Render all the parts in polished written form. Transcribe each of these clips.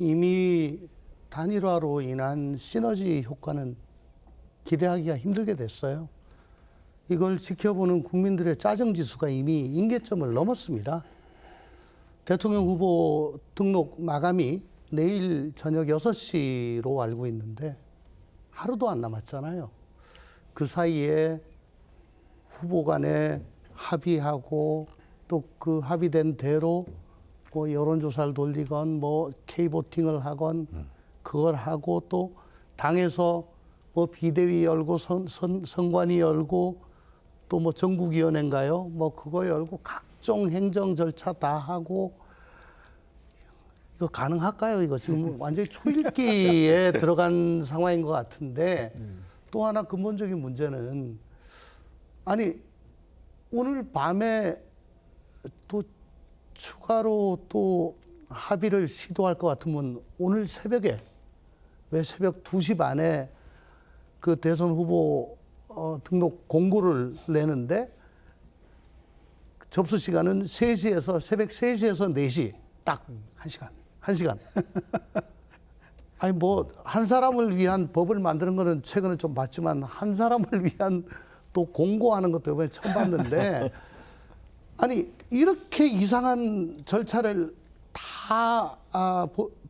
이미 단일화로 인한 시너지 효과는 기대하기가 힘들게 됐어요. 이걸 지켜보는 국민들의 짜증 지수가 이미 임계점을 넘었습니다. 대통령 후보 등록 마감이 내일 저녁 6시로 알고 있는데 하루도 안 남았잖아요. 그 사이에 후보 간에 합의하고 또 그 합의된 대로 뭐 여론조사를 돌리건 뭐 K보팅을 하건 그걸 하고 또 당에서 뭐 비대위 열고 선관위 열고 또 뭐 전국위원회인가요? 뭐 그거 열고 각종 행정 절차 다 하고 이거 가능할까요? 이거 지금 완전히 초읽기에 들어간 상황인 것 같은데 또 하나 근본적인 문제는 아니 오늘 밤에 또 추가로 또 합의를 시도할 것 같으면 오늘 새벽에 왜 새벽 2시 반에 그 대선 후보 등록 공고를 내는데 접수 시간은 3시에서 새벽 3시에서 4시 딱 1시간. 1시간. 아니 뭐 한 사람을 위한 법을 만드는 거는 최근에 좀 봤지만 한 사람을 위한 또 공고하는 것도 이번에 처음 봤는데 아니 이렇게 이상한 절차를 다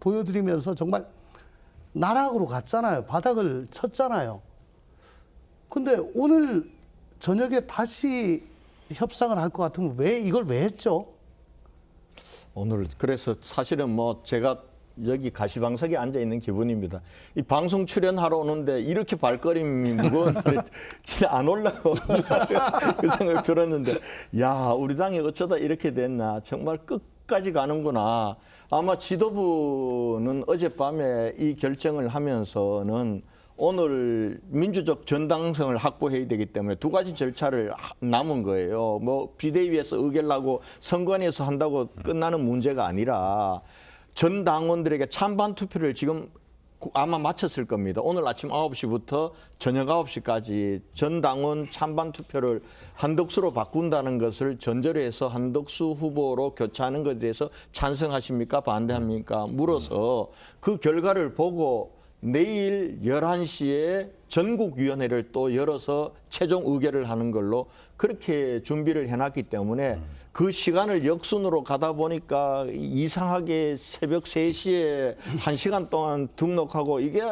보여드리면서 정말 나락으로 갔잖아요. 바닥을 쳤잖아요. 근데 오늘 저녁에 다시 협상을 할 것 같으면 이걸 왜 했죠? 오늘 그래서 사실은 뭐 제가 여기 가시방석에 앉아 있는 기분입니다. 이 방송 출연하러 오는데 이렇게 발걸음이 무거운 진짜 안 올라고 그 생각 들었는데 야 우리 당이 어쩌다 이렇게 됐나 정말 끝까지 가는구나. 아마 지도부는 어젯밤에 이 결정을 하면서는 오늘 민주적 전당성을 확보해야 되기 때문에 두 가지 절차를 남은 거예요. 뭐 비대위에서 의결하고 선관위에서 한다고 끝나는 문제가 아니라 전 당원들에게 찬반 투표를 지금 아마 마쳤을 겁니다. 오늘 아침 9시부터 저녁 9시까지 전 당원 찬반 투표를 한덕수로 바꾼다는 것을 전제로 해서 한덕수 후보로 교체하는 것에 대해서 찬성하십니까? 반대합니까? 물어서 그 결과를 보고 내일 11시에 전국위원회를 또 열어서 최종 의결을 하는 걸로 그렇게 준비를 해놨기 때문에 그 시간을 역순으로 가다 보니까 이상하게 새벽 3시에 1시간 동안 등록하고 이게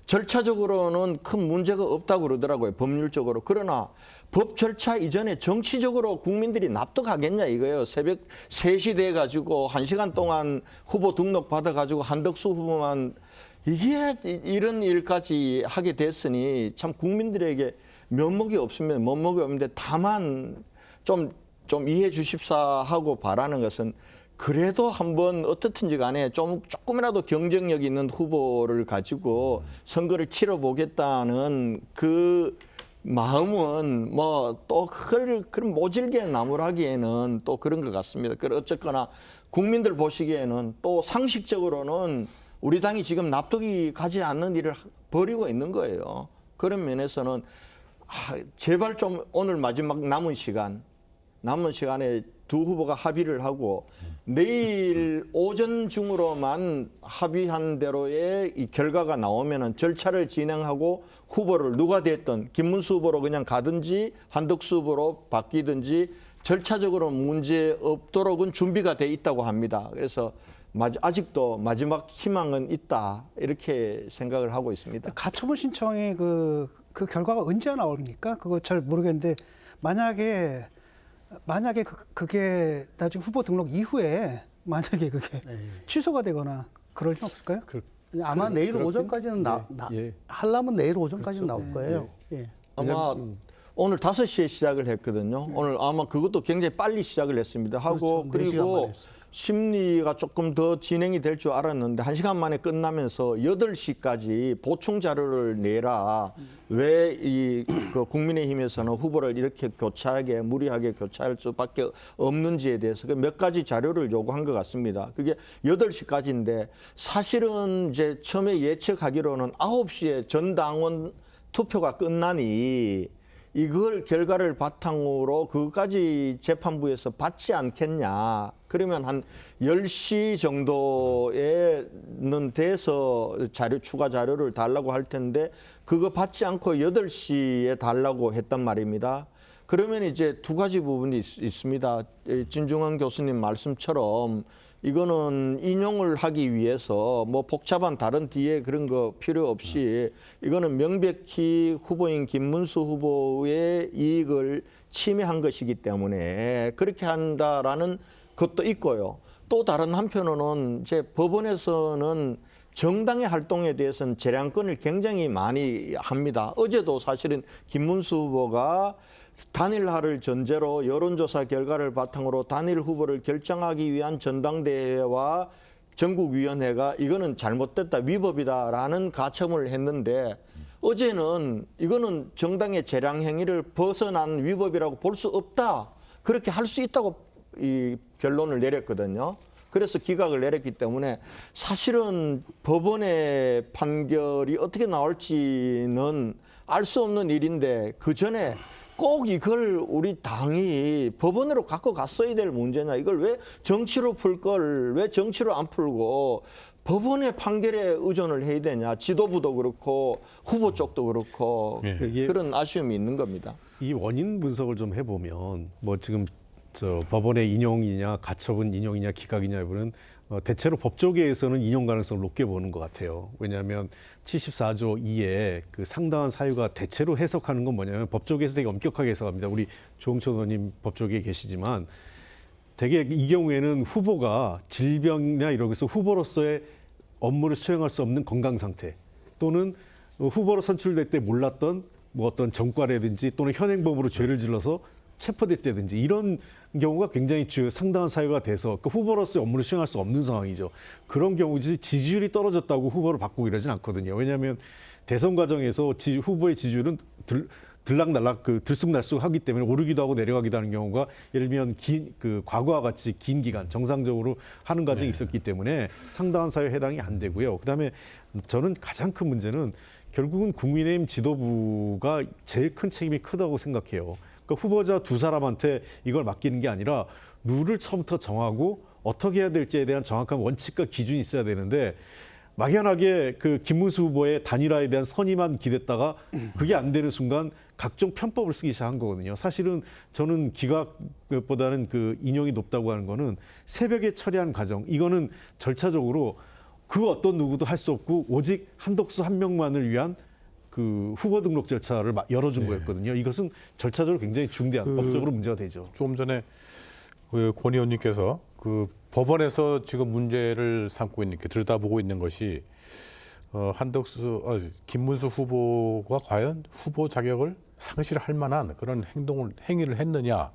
절차적으로는 큰 문제가 없다고 그러더라고요. 법률적으로. 그러나 법 절차 이전에 정치적으로 국민들이 납득하겠냐 이거예요. 새벽 3시 돼가지고 1시간 동안 후보 등록 받아가지고 한덕수 후보만 이게 이런 일까지 하게 됐으니 참 국민들에게 면목이 없으면 면목이 없는데 다만 좀 이해해 주십사 하고 바라는 것은 그래도 한번 어떻든지 간에 조금이라도 경쟁력 있는 후보를 가지고 선거를 치러보겠다는 그 마음은 뭐 또 그런 모질게 나무라기에는 또 그런 것 같습니다. 어쨌거나 국민들 보시기에는 또 상식적으로는 우리 당이 지금 납득이 가지 않는 일을 벌이고 있는 거예요. 그런 면에서는 제발 좀 오늘 마지막 남은 시간에 두 후보가 합의를 하고 내일 오전 중으로만 합의한 대로의 이 결과가 나오면은 절차를 진행하고 후보를 누가 됐든 김문수 후보로 그냥 가든지 한덕수 후보로 바뀌든지 절차적으로 문제 없도록은 준비가 돼 있다고 합니다. 그래서 아직도 마지막 희망은 있다 이렇게 생각을 하고 있습니다. 가처분 신청의 그 결과가 언제 나옵니까? 그거 잘 모르겠는데 만약에 그게 나중에 후보 등록 이후에 만약에 그게 취소가 되거나 그럴 일 없을까요? 아마 내일 오전까지는 하려면 내일 오전까지는 나올 거예요. 예. 아마 오늘 5시에 시작을 했거든요. 오늘 아마 그것도 굉장히 빨리 시작을 했습니다. 하고 그렇죠. 그리고 심리가 조금 더 진행이 될 줄 알았는데 1시간 만에 끝나면서 8시까지 보충 자료를 내라. 왜 그 국민의힘에서는 후보를 이렇게 무리하게 교체할 수밖에 없는지에 대해서 몇 가지 자료를 요구한 것 같습니다. 그게 8시까지인데 사실은 이제 처음에 예측하기로는 9시에 전 당원 투표가 끝나니 이걸 결과를 바탕으로 그것까지 재판부에서 받지 않겠냐. 그러면 한 10시 정도에는 돼서 추가 자료를 달라고 할 텐데 그거 받지 않고 8시에 달라고 했단 말입니다. 그러면 이제 두 가지 부분이 있습니다. 진중환 교수님 말씀처럼 이거는 인용을 하기 위해서 뭐 복잡한 다른 뒤에 그런 거 필요 없이 이거는 명백히 후보인 김문수 후보의 이익을 침해한 것이기 때문에 그렇게 한다라는 것도 있고요. 또 다른 한편으로는 이제 법원에서는 정당의 활동에 대해서는 재량권을 굉장히 많이 합니다. 어제도 사실은 김문수 후보가 단일화를 전제로 여론조사 결과를 바탕으로 단일 후보를 결정하기 위한 전당대회와 전국위원회가 이거는 잘못됐다, 위법이다라는 가첨을 했는데 어제는 이거는 정당의 재량 행위를 벗어난 위법이라고 볼 수 없다. 그렇게 할 수 있다고 이 결론을 내렸거든요. 그래서 기각을 내렸기 때문에 사실은 법원의 판결이 어떻게 나올지는 알 수 없는 일인데 그 전에 꼭 이걸 우리 당이 법원으로 갖고 갔어야 될 문제냐. 이걸 왜 정치로 풀 걸 왜 정치로 안 풀고 법원의 판결에 의존을 해야 되냐. 지도부도 그렇고 후보 쪽도 그렇고 그런 아쉬움이 있는 겁니다. 이 원인 분석을 좀 해보면 뭐 지금 법원의 인용이냐 가처분 인용이냐 기각이냐 이거는 대체로 법조계에서는 인용 가능성을 높게 보는 것 같아요. 왜냐하면 74조 2의 그 상당한 사유가 대체로 해석하는 건 뭐냐면 법조계에서 되게 엄격하게 해석합니다. 우리 조홍천 의원님 법조계에 계시지만 되게 이 경우에는 후보가 질병이나 이런 것에서 후보로서의 업무를 수행할 수 없는 건강 상태 또는 후보로 선출될 때 몰랐던 뭐 어떤 전과라든지 또는 현행범으로 죄를 질러서 체포됐다든지 이런 경우가 굉장히 상당한 사유가 돼서 그 후보로서의 업무를 수행할 수 없는 상황이죠. 그런 경우지 지지율이 떨어졌다고 후보를 바꾸고 이러진 않거든요. 왜냐하면 대선 과정에서 후보의 지지율은 들락날락 들쑥날쑥하기 때문에 오르기도 하고 내려가기도 하는 경우가 예를 들면 과거와 같이 긴 기간 정상적으로 하는 과정이 있었기 때문에 상당한 사유에 해당이 안 되고요. 그다음에 저는 가장 큰 문제는 결국은 국민의힘 지도부가 제일 큰 책임이 크다고 생각해요. 그러니까 후보자 두 사람한테 이걸 맡기는 게 아니라 룰을 처음부터 정하고 어떻게 해야 될지에 대한 정확한 원칙과 기준이 있어야 되는데 막연하게 그 김문수 후보의 단일화에 대한 선의만 기댔다가 그게 안 되는 순간 각종 편법을 쓰기 시작한 거거든요. 사실은 저는 기각보다는 그 인용이 높다고 하는 거는 새벽에 처리한 과정 이거는 절차적으로 그 어떤 누구도 할 수 없고 오직 한덕수 한 명만을 위한 그 후보 등록 절차를 열어준 거였거든요. 이것은 절차적으로 굉장히 중대한 법적으로 문제가 되죠. 좀 전에 그 권 의원님께서 그 법원에서 지금 문제를 삼고 있는 게 들여다보고 있는 것이 김문수 후보가 과연 후보 자격을 상실할 만한 그런 행위를 했느냐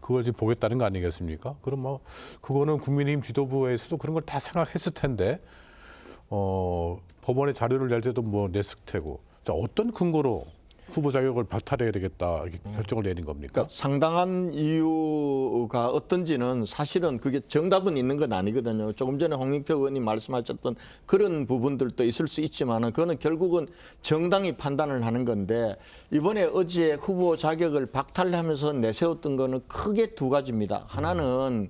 그걸 지금 보겠다는 거 아니겠습니까? 그럼 뭐 그거는 국민의힘 지도부에서도 그런 걸 다 생각했을 텐데 법원에 자료를 낼 때도 뭐 냈을 테고. 자, 어떤 근거로 후보 자격을 박탈해야 되겠다 이렇게 결정을 내린 겁니까? 그러니까 상당한 이유가 어떤지는 사실은 그게 정답은 있는 건 아니거든요. 조금 전에 홍익표 의원님 말씀하셨던 그런 부분들도 있을 수 있지만은 그거는 결국은 정당이 판단을 하는 건데 이번에 어제 후보 자격을 박탈하면서 내세웠던 거는 크게 두 가지입니다. 하나는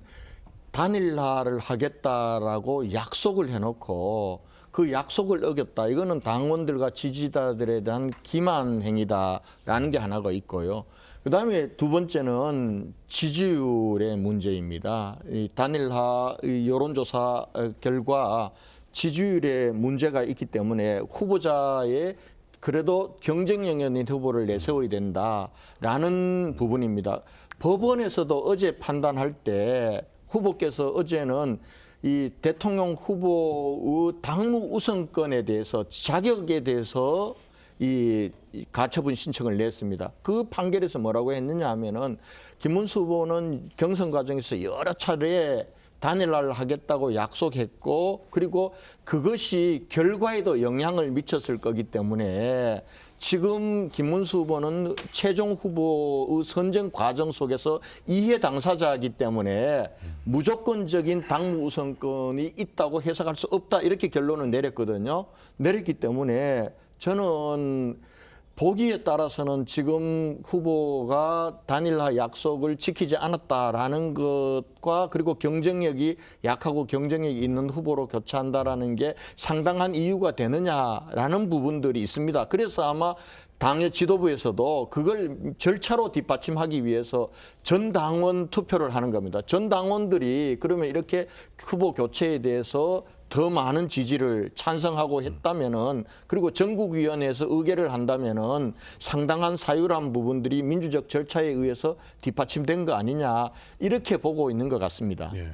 단일화를 하겠다라고 약속을 해놓고 그 약속을 어겼다. 이거는 당원들과 지지자들에 대한 기만 행위다라는 게 하나가 있고요. 그다음에 두 번째는 지지율의 문제입니다. 이 단일화 여론조사 결과 지지율에 문제가 있기 때문에 후보자의 그래도 경쟁력 있는 후보를 내세워야 된다라는 부분입니다. 법원에서도 어제 판단할 때 후보께서 어제는 이 대통령 후보의 당무 우선권에 대해서 자격에 대해서 이 가처분 신청을 냈습니다. 그 판결에서 뭐라고 했느냐 하면은 김문수 후보는 경선 과정에서 여러 차례 단일화를 하겠다고 약속했고 그리고 그것이 결과에도 영향을 미쳤을 거기 때문에 지금 김문수 후보는 최종 후보의 선정 과정 속에서 이해 당사자이기 때문에 무조건적인 당무 우선권이 있다고 해석할 수 없다 이렇게 결론을 내렸거든요. 내렸기 때문에 저는 보기에 따라서는 지금 후보가 단일화 약속을 지키지 않았다라는 것과 그리고 경쟁력이 약하고 경쟁력이 있는 후보로 교체한다라는 게 상당한 이유가 되느냐라는 부분들이 있습니다. 그래서 아마 당의 지도부에서도 그걸 절차로 뒷받침하기 위해서 전 당원 투표를 하는 겁니다. 전 당원들이 그러면 이렇게 후보 교체에 대해서 더 많은 지지를 찬성하고 했다면은, 그리고 전국위원회에서 의결을 한다면은 상당한 사유란 부분들이 민주적 절차에 의해서 뒷받침된 거 아니냐, 이렇게 보고 있는 것 같습니다. 예.